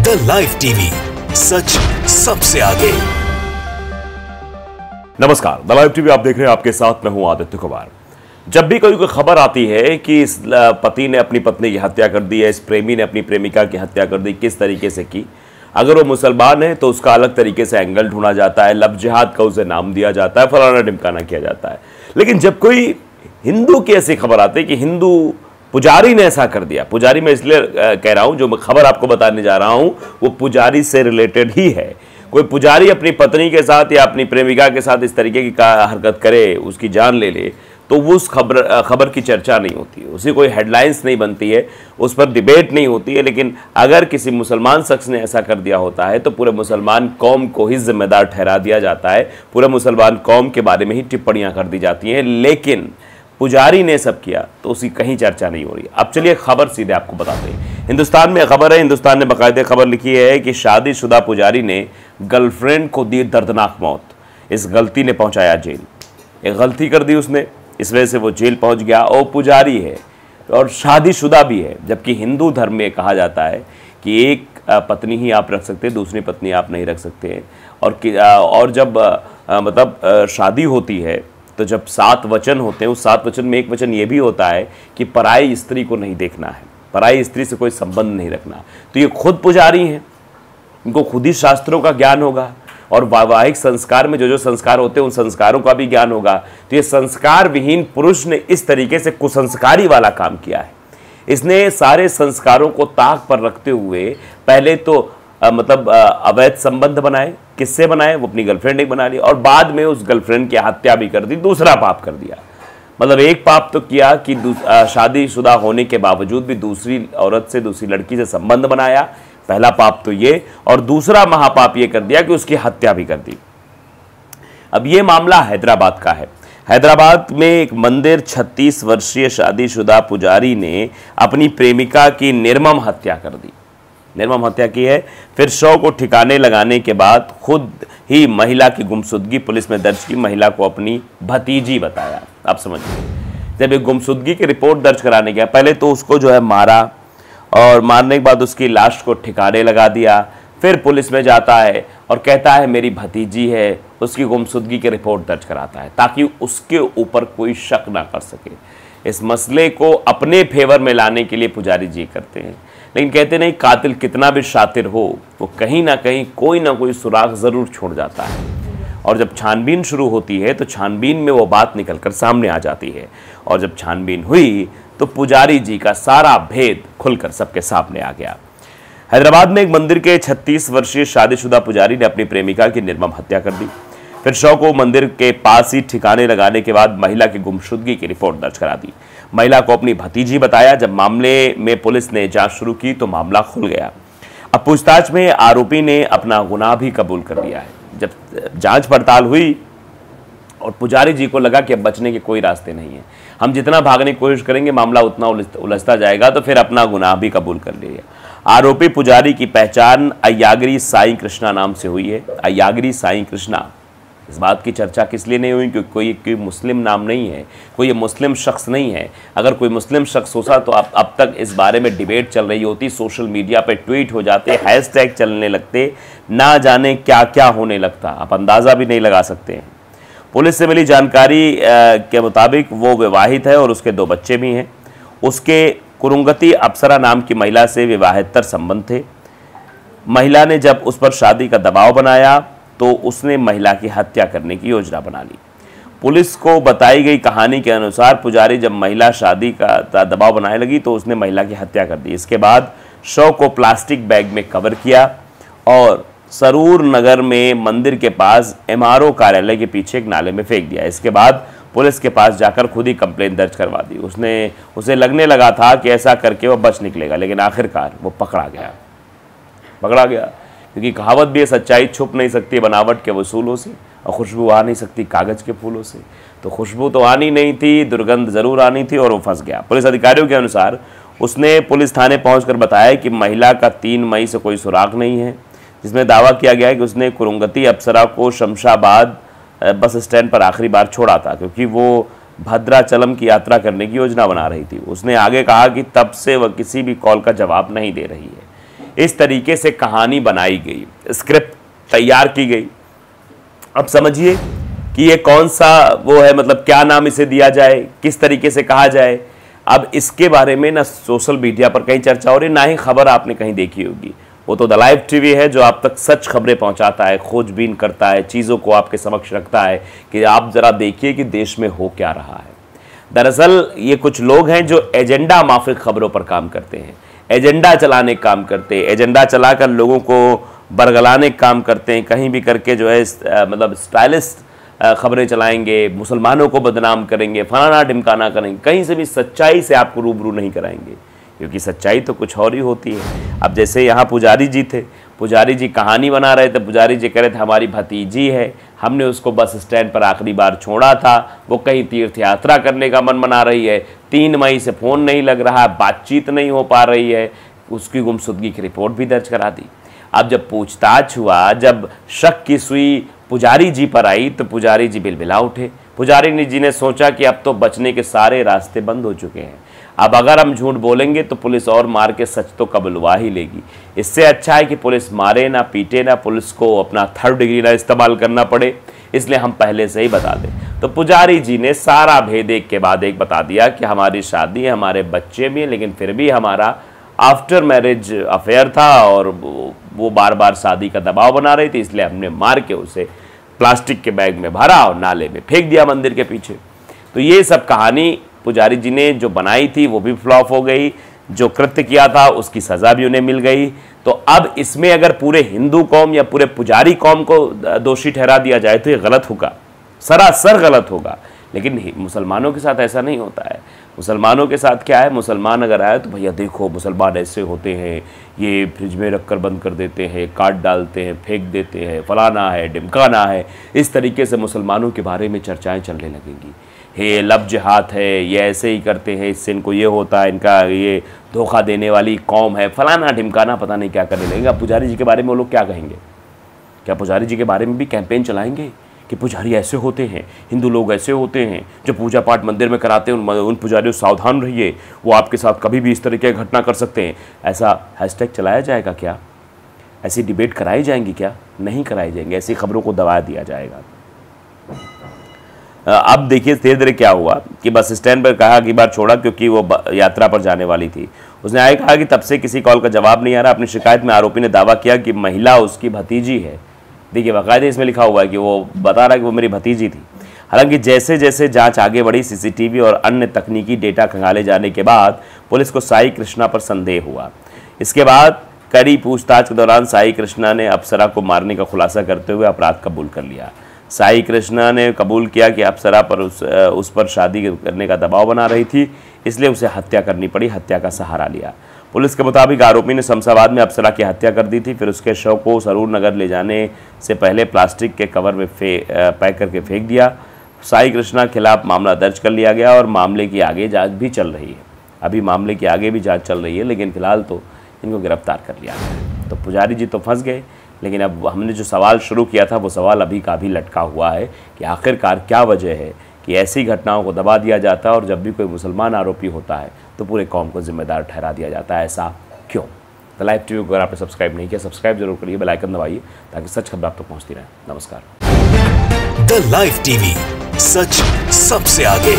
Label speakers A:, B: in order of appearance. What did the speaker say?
A: The live TV, सच सबसे आगे।
B: नमस्कार, द लाइव टीवी आप देख रहे हैं, आपके साथ मैं हूं आदित्य कुमार। जब भी कोई खबर आती है कि इस पति ने अपनी पत्नी की हत्या कर दी है, इस प्रेमी ने अपनी प्रेमिका की हत्या कर दी, किस तरीके से की, अगर वो मुसलमान है तो उसका अलग तरीके से एंगल ढूंढा जाता है, लव जिहाद का उसे नाम दिया जाता है, फलाना ढिमकाना किया जाता है। लेकिन जब कोई हिंदू की ऐसी खबर आती है कि हिंदू पुजारी ने ऐसा कर दिया, पुजारी मैं इसलिए कह रहा हूं, जो मैं खबर आपको बताने जा रहा हूं वो पुजारी से रिलेटेड ही है। कोई पुजारी अपनी पत्नी के साथ या अपनी प्रेमिका के साथ इस तरीके की हरकत करे, उसकी जान ले ले, तो वो उस खबर की चर्चा नहीं होती है, उसी कोई हेडलाइंस नहीं बनती है, उस पर डिबेट नहीं होती है। लेकिन अगर किसी मुसलमान शख्स ने ऐसा कर दिया होता है तो पूरे मुसलमान कौम को ही जिम्मेदार ठहरा दिया जाता है, पूरे मुसलमान कौम के बारे में ही टिप्पणियां कर दी जाती हैं। लेकिन पुजारी ने सब किया तो उसकी कहीं चर्चा नहीं हो रही। अब चलिए खबर सीधे आपको बताते हैं। हिंदुस्तान में खबर है, हिंदुस्तान ने बाकायदे खबर लिखी है कि शादीशुदा पुजारी ने गर्लफ्रेंड को दी दर्दनाक मौत, इस गलती ने पहुंचाया जेल। एक गलती कर दी उसने, इस वजह से वो जेल पहुंच गया। और पुजारी है और शादीशुदा भी है, जबकि हिंदू धर्म में कहा जाता है कि एक पत्नी ही आप रख सकते हैं, दूसरी पत्नी आप नहीं रख सकते हैं। और जब मतलब शादी होती है तो जब 7 वचन होते हैं, उस 7 वचन में एक वचन ये भी होता है कि पराई स्त्री को नहीं देखना है, पराई स्त्री से कोई संबंध नहीं रखना। तो ये खुद पुजारी हैं, इनको खुद ही शास्त्रों का ज्ञान होगा और वैवाहिक संस्कार में जो जो संस्कार होते हैं उन संस्कारों का भी ज्ञान होगा। तो ये संस्कार विहीन पुरुष ने इस तरीके से कुसंस्कारी वाला काम किया है। इसने सारे संस्कारों को ताक पर रखते हुए पहले तो अवैध संबंध बनाए। किससे बनाए? वो अपनी गर्लफ्रेंड ने बना ली और बाद में उस गर्लफ्रेंड की हत्या भी कर दी, दूसरा पाप कर दिया। मतलब एक पाप तो किया कि शादीशुदा होने के बावजूद भी दूसरी औरत से, दूसरी लड़की से संबंध बनाया, पहला पाप तो ये, और दूसरा महापाप ये कर दिया कि उसकी हत्या भी कर दी। अब ये मामला हैदराबाद का है। हैदराबाद में एक मंदिर 36 वर्षीय शादीशुदा पुजारी ने अपनी प्रेमिका की निर्मम हत्या कर दी, निर्मम हत्या की है। फिर शव को ठिकाने लगाने के बाद खुद ही महिला की गुमशुदगी पुलिस में दर्ज की, महिला को अपनी भतीजी बताया। आप समझिए, जब एक गुमशुदगी की रिपोर्ट दर्ज कराने गया, पहले तो उसको जो है मारा और मारने के बाद उसकी लाश को ठिकाने लगा दिया। फिर पुलिस में जाता है और कहता है मेरी भतीजी है, उसकी गुमशुदगी की रिपोर्ट दर्ज कराता है ताकि उसके ऊपर कोई शक ना कर सके। इस मसले को अपने फेवर में लाने के लिए पुजारी जी करते हैं। लेकिन कहते नहीं, कातिल कितना भी शातिर हो वो कहीं ना कहीं कोई ना कोई सुराग ज़रूर छोड़ जाता है। और जब छानबीन शुरू होती है तो छानबीन में वो बात निकलकर सामने आ जाती है। और जब छानबीन हुई तो पुजारी जी का सारा भेद खुलकर सबके सामने आ गया। हैदराबाद में एक मंदिर के 36 वर्षीय शादीशुदा पुजारी ने अपनी प्रेमिका की निर्मम हत्या कर दी। फिर शव को मंदिर के पास ही ठिकाने लगाने के बाद महिला की गुमशुदगी की रिपोर्ट दर्ज करा दी। महिला को अपनी भतीजी बताया। जब मामले में पुलिस ने जांच शुरू की तो मामला खुल गया। अब पूछताछ में आरोपी ने अपना गुनाह भी कबूल कर लिया है। जब जांच पड़ताल हुई और पुजारी जी को लगा कि अब बचने के कोई रास्ते नहीं है, हम जितना भागने की कोशिश करेंगे मामला उतना उलझता जाएगा, तो फिर अपना गुनाह भी कबूल कर लिया। आरोपी पुजारी की पहचान अय्यागिरी साईं कृष्णा नाम से हुई है। अय्यागिरी साईं कृष्णा, इस बात की चर्चा किस लिए नहीं हुई क्योंकि कोई मुस्लिम नाम नहीं है, कोई मुस्लिम शख्स नहीं है। अगर कोई मुस्लिम शख्स होता तो अब तक इस बारे में डिबेट चल रही होती, सोशल मीडिया पे ट्वीट हो जाते, हैशटैग चलने लगते, ना जाने क्या क्या होने लगता, आप अंदाज़ा भी नहीं लगा सकते हैं। पुलिस से मिली जानकारी के मुताबिक वो विवाहित है और उसके 2 बच्चे भी हैं। उसके कुरुंगती अप्सरा नाम की महिला से विवाहेतर संबंध थे। महिला ने जब उस पर शादी का दबाव बनाया तो उसने महिला की हत्या करने की योजना बना ली। पुलिस को बताई गई कहानी के अनुसार पुजारी जब महिला शादी का दबाव बनाने लगी तो उसने महिला की हत्या कर दी। इसके बाद शव को प्लास्टिक बैग में कवर किया और सरूर नगर में मंदिर के पास MRO कार्यालय के पीछे एक नाले में फेंक दिया। इसके बाद पुलिस के पास जाकर खुद ही कंप्लेंट दर्ज करवा दी। उसे लगने लगा था कि ऐसा करके वो बच निकलेगा, लेकिन आखिरकार वो पकड़ा गया क्योंकि कहावत भी है, सच्चाई छुप नहीं सकती बनावट के वसूलों से और खुशबू आ नहीं सकती कागज़ के फूलों से। तो खुशबू तो आनी नहीं थी, दुर्गंध ज़रूर आनी थी और वो फंस गया। पुलिस अधिकारियों के अनुसार उसने पुलिस थाने पहुंचकर बताया कि महिला का 3 मई से कोई सुराग नहीं है, जिसमें दावा किया गया है कि उसने कुरुंगती अप्सरा को शमशाबाद बस स्टैंड पर आखिरी बार छोड़ा था क्योंकि वो भद्राचलम की यात्रा करने की योजना बना रही थी। उसने आगे कहा कि तब से वह किसी भी कॉल का जवाब नहीं दे रही है। इस तरीके से कहानी बनाई गई, स्क्रिप्ट तैयार की गई। अब समझिए कि ये कौन सा वो है, मतलब क्या नाम इसे दिया जाए, किस तरीके से कहा जाए। अब इसके बारे में ना सोशल मीडिया पर कहीं चर्चा हो रही, ना ही खबर आपने कहीं देखी होगी। वो तो द लाइव टीवी है जो आप तक सच खबरें पहुंचाता है, खोजबीन करता है, चीज़ों को आपके समक्ष रखता है कि आप ज़रा देखिए कि देश में हो क्या रहा है। दरअसल ये कुछ लोग हैं जो एजेंडा माफिक खबरों पर काम करते हैं, एजेंडा चलाने का काम करते हैं, एजेंडा चलाकर लोगों को बरगलाने का काम करते हैं। कहीं भी करके जो है मतलब स्टाइलिश खबरें चलाएंगे, मुसलमानों को बदनाम करेंगे, फलाना ढिमकाना करेंगे, कहीं से भी सच्चाई से आपको रूबरू नहीं कराएंगे, क्योंकि सच्चाई तो कुछ और ही होती है। अब जैसे यहाँ पुजारी जी थे, पुजारी जी कहानी बना रहे थे, पुजारी जी कह रहे थे हमारी भतीजी है, हमने उसको बस स्टैंड पर आखिरी बार छोड़ा था, वो कहीं तीर्थ यात्रा करने का मन बना रही है, 3 मई से फ़ोन नहीं लग रहा, बातचीत नहीं हो पा रही है, उसकी गुमशुदगी की रिपोर्ट भी दर्ज करा दी। अब जब पूछताछ हुआ, जब शक की सुई पुजारी जी पर आई तो पुजारी जी बिलबिला उठे। पुजारी जी ने सोचा कि अब तो बचने के सारे रास्ते बंद हो चुके हैं, अब अगर हम झूठ बोलेंगे तो पुलिस और मार के सच तो कबुलवा ही लेगी। इससे अच्छा है कि पुलिस मारे ना पीटे ना, पुलिस को अपना 3rd डिग्री ना इस्तेमाल करना पड़े, इसलिए हम पहले से ही बता दें। तो पुजारी जी ने सारा भेद एक के बाद एक बता दिया कि हमारी शादी है, हमारे बच्चे भी हैं, लेकिन फिर भी हमारा आफ्टर मैरिज अफेयर था और वो बार बार शादी का दबाव बना रही थी, इसलिए हमने मार के उसे प्लास्टिक के बैग में भरा और नाले में फेंक दिया मंदिर के पीछे। तो ये सब कहानी पुजारी जी ने जो बनाई थी वो भी फ्लॉप हो गई, जो कृत्य किया था उसकी सज़ा भी उन्हें मिल गई। तो अब इसमें अगर पूरे हिंदू कौम या पूरे पुजारी कौम को दोषी ठहरा दिया जाए तो ये गलत होगा, सरासर गलत होगा। लेकिन मुसलमानों के साथ ऐसा नहीं होता है। मुसलमानों के साथ क्या है, मुसलमान अगर आए तो भैया देखो मुसलमान ऐसे होते हैं, ये फ्रिज में रख कर बंद कर देते हैं, काट डालते हैं, फेंक देते हैं, फलाना है ढिमकाना है, इस तरीके से मुसलमानों के बारे में चर्चाएं चलने लगेंगी। ये लब जिहाद है, ये ऐसे ही करते हैं, इससे इनको ये होता है, इनका ये धोखा देने वाली कौम है, फलाना ढिमकाना, पता नहीं क्या करने लगेंगे। अब पुजारी जी के बारे में वो लोग क्या कहेंगे? क्या पुजारी जी के बारे में भी कैंपेन चलाएंगे कि पुजारी ऐसे होते हैं, हिंदू लोग ऐसे होते हैं, जो पूजा पाठ मंदिर में कराते हैं उन पुजारियों सावधान रहिए, वो आपके साथ कभी भी इस तरीके की घटना कर सकते हैं? ऐसा हैशटैग चलाया जाएगा क्या? ऐसी डिबेट कराई जाएंगी क्या? नहीं कराई जाएंगी, ऐसी खबरों को दबा दिया जाएगा। अब देखिए धीरे धीरे क्या हुआ कि बस स्टैंड पर कहा कि बार छोड़ा क्योंकि वो यात्रा पर जाने वाली थी। उसने आगे कहा कि तब से किसी कॉल का जवाब नहीं आ रहा। अपनी शिकायत में आरोपी ने दावा किया कि महिला उसकी भतीजी है। देखिए बाकायदे इसमें लिखा हुआ है कि वो बता रहा है कि वो मेरी भतीजी थी। हालांकि जैसे जैसे जांच आगे बढ़ी, सीसीटीवी और अन्य तकनीकी डेटा खंगाले जाने के बाद पुलिस को साई कृष्णा पर संदेह हुआ। इसके बाद कड़ी पूछताछ के दौरान साई कृष्णा ने अप्सरा को मारने का खुलासा करते हुए अपराध कबूल कर लिया। साई कृष्णा ने कबूल किया कि अप्सरा पर उस पर शादी करने का दबाव बना रही थी, इसलिए उसे हत्या करनी पड़ी, हत्या का सहारा लिया। पुलिस के मुताबिक आरोपी ने शमशाबाद में अप्सरा की हत्या कर दी थी, फिर उसके शव को सरूर नगर ले जाने से पहले प्लास्टिक के कवर में पैक करके फेंक दिया। साई कृष्णा के खिलाफ मामला दर्ज कर लिया गया और मामले की आगे जांच भी चल रही है। अभी मामले की आगे भी जांच चल रही है, लेकिन फिलहाल तो इनको गिरफ्तार कर लिया गया। तो पुजारी जी तो फंस गए, लेकिन अब हमने जो सवाल शुरू किया था वो सवाल अभी का भी लटका हुआ है कि आखिरकार क्या वजह है कि ऐसी घटनाओं को दबा दिया जाता है और जब भी कोई मुसलमान आरोपी होता है तो पूरे कौम को जिम्मेदार ठहरा दिया जाता है। ऐसा क्यों? द लाइव टीवी को अगर आपने सब्सक्राइब नहीं किया, सब्सक्राइब जरूर करिए, बेल आइकन दबाइए ताकि सच खबर आप तक पहुंचती रहे। नमस्कार।
A: द लाइव टीवी, सच सबसे आगे।